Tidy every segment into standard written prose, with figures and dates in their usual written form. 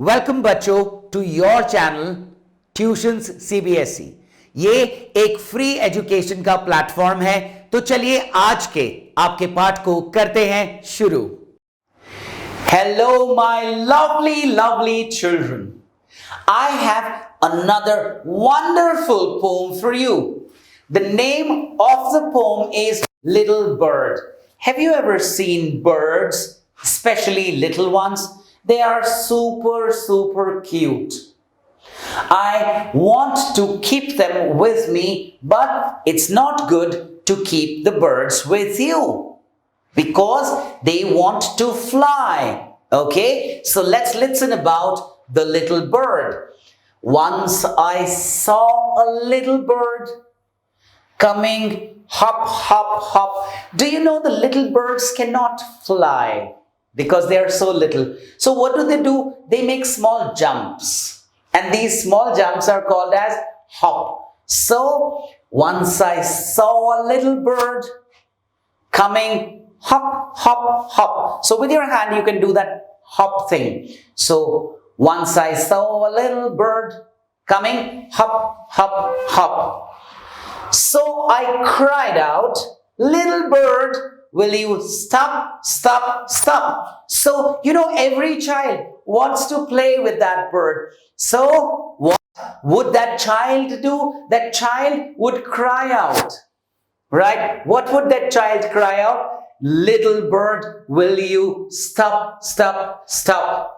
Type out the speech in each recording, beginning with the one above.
Welcome बच्चों to your channel tuitions CBSE। ये एक फ्री एजुकेशन का प्लेटफॉर्म है, तो चलिए आज के आपके पाठ को करते हैं शुरू। Hello my lovely lovely children, I have another wonderful poem for you. The name of the poem is Little Bird. Have you ever seen birds, especially little ones? They are super cute. I want to keep them with me, but it's not good to keep the birds with you because they want to fly. Okay, so let's listen about the little bird. Once I saw a little bird coming hop, hop, hop. Do you know the little birds cannot fly because they are so little? So what do? They make small jumps. And these small jumps are called as hop. So once I saw a little bird coming hop, hop, hop. So with your hand you can do that hop thing. So once I saw a little bird coming hop, hop, hop. So I cried out, little bird, will you stop, stop, stop? So, every child wants to play with that bird. So, what would that child do? That child would cry out, right? What would that child cry out? Little bird, will you stop, stop, stop?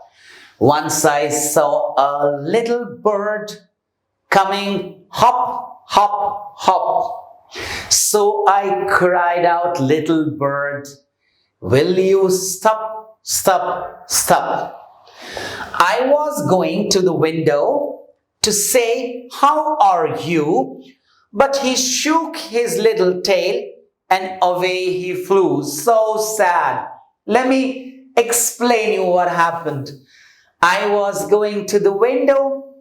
Once I saw a little bird coming hop, hop, hop. So I cried out, little bird, will you stop, stop, stop? I was going to the window to say, how are you? But he shook his little tail and away he flew. So sad. Let me explain you what happened. I was going to the window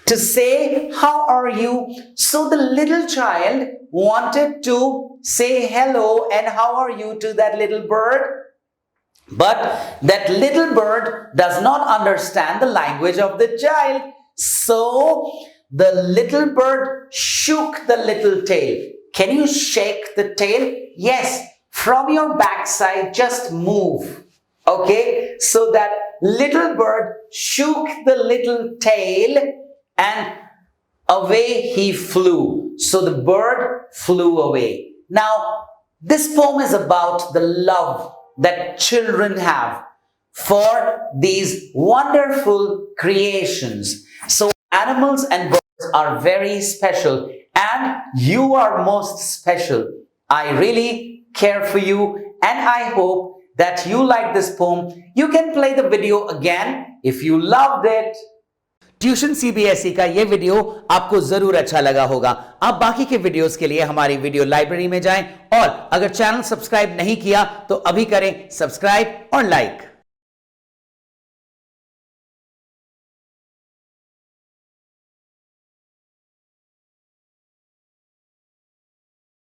to say, how are you? So the little child wanted to say hello and how are you to that little bird. But that little bird does not understand the language of the child. So the little bird shook the little tail. Can you shake the tail? Yes. From your backside, just move. Okay. So that little bird shook the little tail and away he flew. So the bird flew away. Now, this poem is about the love that children have for these wonderful creations. So animals and birds are very special and you are most special. I really care for you and I hope that you like this poem. You can play the video again if you loved it. Tuition CBSE का ये video आपको जरूर अच्छा लगा होगा। आप बाकी के वीडियोस के लिए हमारी वीडियो लाइब्रेरी में जाएं और अगर चैनल सब्सक्राइब नहीं किया तो अभी करें सब्सक्राइब और लाइक।